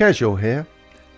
Casual here.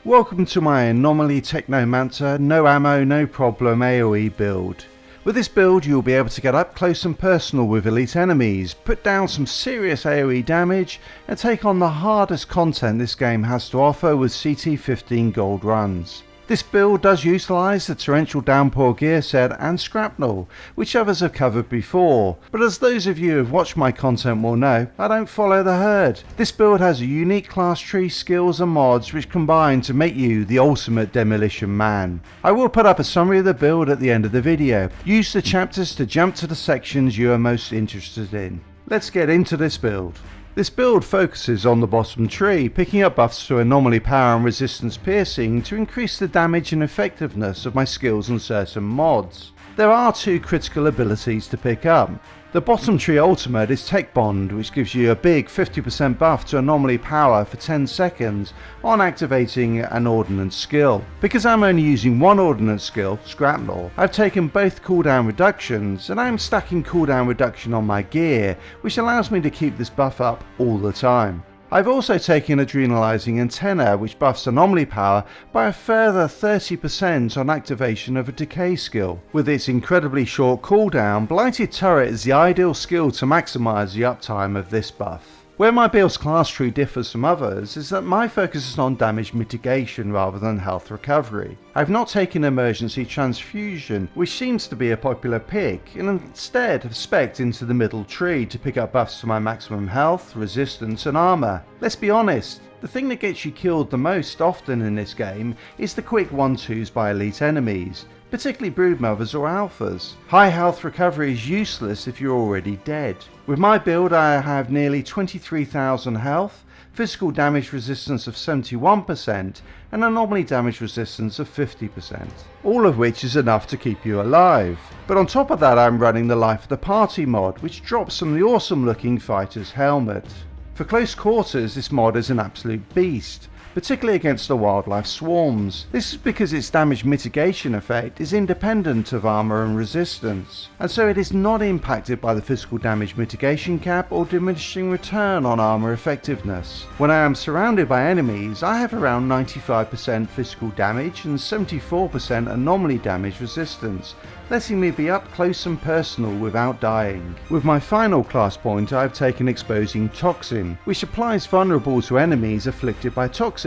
Welcome to my Anomaly Technomancer no ammo no problem AoE build. With this build you will be able to get up close and personal with elite enemies, put down some serious AoE damage and take on the hardest content this game has to offer with CT15 gold runs. This build does utilise the Torrential Downpour gear set and Scrapnel, which others have covered before, but as those of you who have watched my content will know, I don't follow the herd. This build has a unique class tree, skills and mods which combine to make you the ultimate demolition man. I will put up a summary of the build at the end of the video. Use the chapters to jump to the sections you are most interested in. Let's get into this build. This build focuses on the bottom tree, picking up buffs to anomaly power and resistance piercing to increase the damage and effectiveness of my skills and certain mods. There are two critical abilities to pick up. The bottom tree ultimate is Tech Bond, which gives you a big 50% buff to anomaly power for 10 seconds on activating an ordnance skill. Because I'm only using one ordnance skill, Scrapnel, I've taken both cooldown reductions and I'm stacking cooldown reduction on my gear, which allows me to keep this buff up all the time. I've also taken Adrenalizing Antenna, which buffs anomaly power by a further 30% on activation of a decay skill. With its incredibly short cooldown, Blighted Turret is the ideal skill to maximise the uptime of this buff. Where my build's class tree differs from others is that my focus is on damage mitigation rather than health recovery. I've not taken Emergency Transfusion, which seems to be a popular pick, and instead have specced into the middle tree to pick up buffs to my maximum health, resistance and armour. Let's be honest, the thing that gets you killed the most often in this game is the quick 1-2s by elite enemies, particularly broodmothers or alphas. High health recovery is useless if you're already dead. With my build I have nearly 23,000 health, physical damage resistance of 71% and anomaly damage resistance of 50%. All of which is enough to keep you alive. But on top of that I'm running the Life of the Party mod, which drops from the awesome looking fighter's helmet. For close quarters this mod is an absolute beast, particularly against the wildlife swarms. This is because its damage mitigation effect is independent of armour and resistance, and so it is not impacted by the physical damage mitigation cap or diminishing return on armour effectiveness. When I am surrounded by enemies, I have around 95% physical damage and 74% anomaly damage resistance, letting me be up close and personal without dying. With my final class point I have taken Exposing Toxin, which applies vulnerable to enemies afflicted by toxic.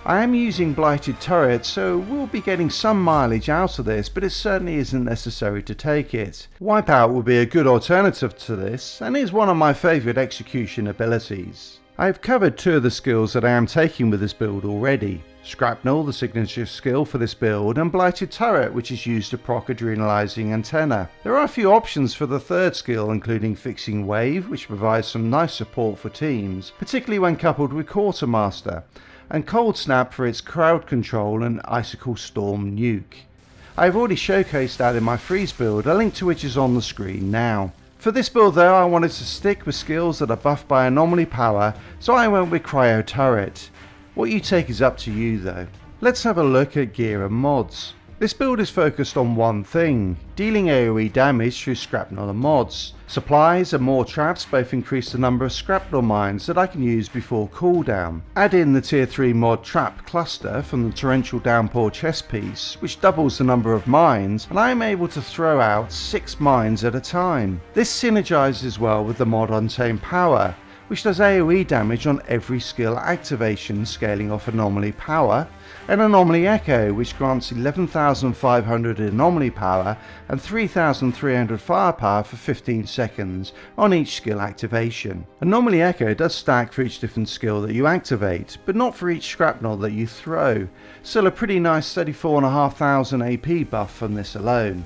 I am using Blighted Turret, so we'll be getting some mileage out of this, but it certainly isn't necessary to take it. Wipeout will be a good alternative to this, and is one of my favourite execution abilities. I have covered two of the skills that I am taking with this build already. Scrapnel, the signature skill for this build, and Blighted Turret, which is used to proc Adrenalizing Antenna. There are a few options for the third skill, including Fixing Wave, which provides some nice support for teams, particularly when coupled with Quartermaster, and Cold Snap for its crowd control and Icicle Storm nuke. I have already showcased that in my freeze build, a link to which is on the screen now. For this build though I wanted to stick with skills that are buffed by anomaly power, so I went with Cryo Turret. What you take is up to you though. Let's have a look at gear and mods. This build is focused on one thing, dealing AoE damage through Scrapnel and mods. Supplies and more traps both increase the number of Scrapnel mines that I can use before cooldown. Add in the tier 3 mod trap cluster from the Torrential Downpour chest piece, which doubles the number of mines, and I am able to throw out 6 mines at a time. This synergizes well with the mod Untamed Power, which does AoE damage on every skill activation, scaling off anomaly power, and Anomaly Echo, which grants 11,500 anomaly power and 3,300 firepower for 15 seconds on each skill activation. Anomaly Echo does stack for each different skill that you activate, but not for each Scrapnel that you throw, still a pretty nice 34,500 AP buff from this alone.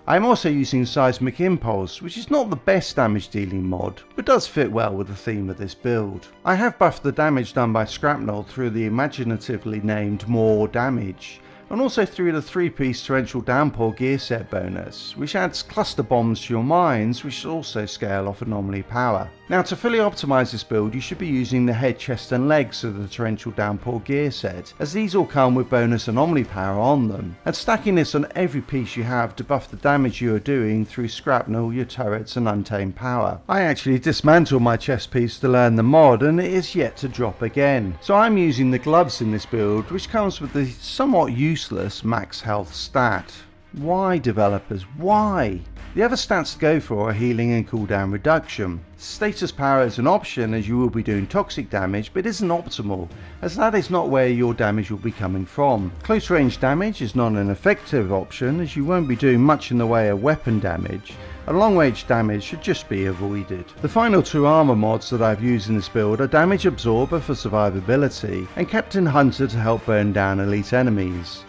I am also using Seismic Impulse, which is not the best damage dealing mod, but does fit well with the theme of this build. I have buffed the damage done by Scrapnel through the imaginatively named More Damage, and also through the 3-piece Torrential Downpour gear set bonus, which adds cluster bombs to your mines, which also scale off anomaly power. Now, to fully optimise this build, you should be using the head, chest and legs of the Torrential Downpour gear set, as these all come with bonus anomaly power on them, and stacking this on every piece you have to buff the damage you are doing through Scrapnel, your turrets and untamed power. I actually dismantled my chest piece to learn the mod, and it is yet to drop again, so I'm using the gloves in this build, which comes with the somewhat useless max health stat. Why, developers, why? The other stats to go for are healing and cooldown reduction. Status power is an option, as you will be doing toxic damage, but isn't optimal, as that is not where your damage will be coming from. Close range damage is not an effective option, as you won't be doing much in the way of weapon damage, and long range damage should just be avoided. The final 2 armor mods that I've used in this build are Damage Absorber for survivability and Captain Hunter to help burn down elite enemies.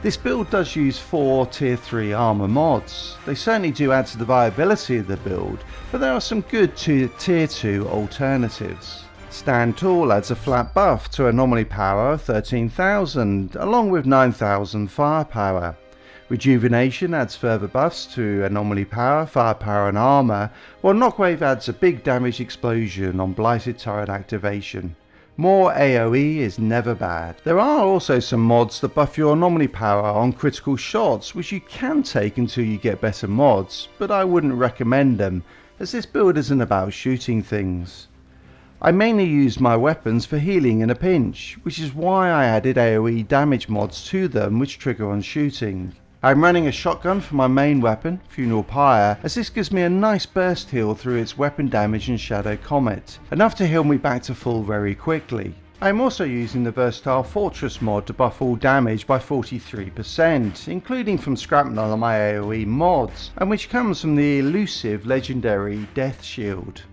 This build does use 4 tier 3 armor mods. They certainly do add to the viability of the build, but there are some good tier 2 alternatives. Stand Tall adds a flat buff to anomaly power of 13,000, along with 9,000 firepower. Rejuvenation adds further buffs to anomaly power, firepower and armor, while Knockwave adds a big damage explosion on blighted turret activation. More AoE is never bad. There are also some mods that buff your anomaly power on critical shots, which you can take until you get better mods, but I wouldn't recommend them, as this build isn't about shooting things. I mainly used my weapons for healing in a pinch, which is why I added AoE damage mods to them which trigger on shooting. I'm running a shotgun for my main weapon, Funeral Pyre, as this gives me a nice burst heal through its weapon damage and Shadow Comet, enough to heal me back to full very quickly. I am also using the versatile Fortress mod to buff all damage by 43%, including from Scrapnel and my AoE mods, and which comes from the elusive legendary Death Shield.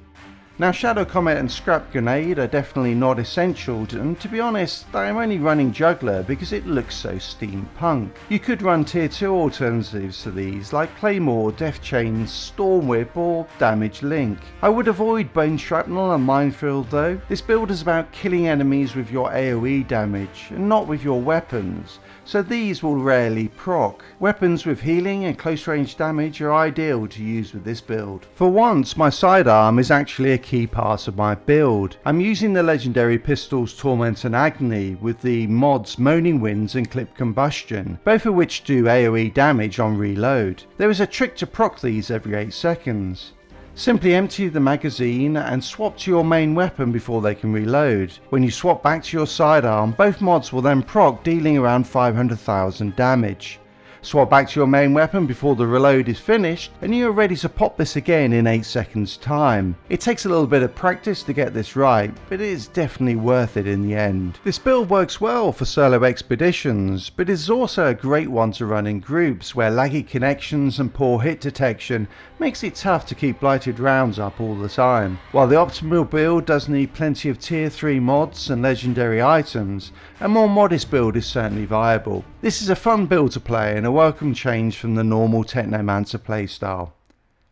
Now, Shadow Comet and Scrap Grenade are definitely not essential, and to be honest, I am only running Juggler because it looks so steampunk. You could run tier 2 alternatives to these, like Claymore, Death Chains, Storm Whip or Damage Link. I would avoid Bone Shrapnel and Minefield though. This build is about killing enemies with your AoE damage, and not with your weapons, so these will rarely proc. Weapons with healing and close range damage are ideal to use with this build. For once, my sidearm is actually a key part of my build. I'm using the legendary pistols Torment and Agony with the mods Moaning Winds and Clip Combustion, both of which do AoE damage on reload. There is a trick to proc these every 8 seconds. Simply empty the magazine and swap to your main weapon before they can reload. When you swap back to your sidearm, both mods will then proc, dealing around 500,000 damage. Swap back to your main weapon before the reload is finished, and you are ready to pop this again in 8 seconds time. It takes a little bit of practice to get this right, but it is definitely worth it in the end. This build works well for solo expeditions, but is also a great one to run in groups where laggy connections and poor hit detection makes it tough to keep blighted rounds up all the time. While the optimal build does need plenty of tier 3 mods and legendary items, a more modest build is certainly viable. This is a fun build to play and a welcome change from the normal Technomancer playstyle.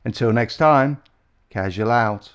Until next time, casual out.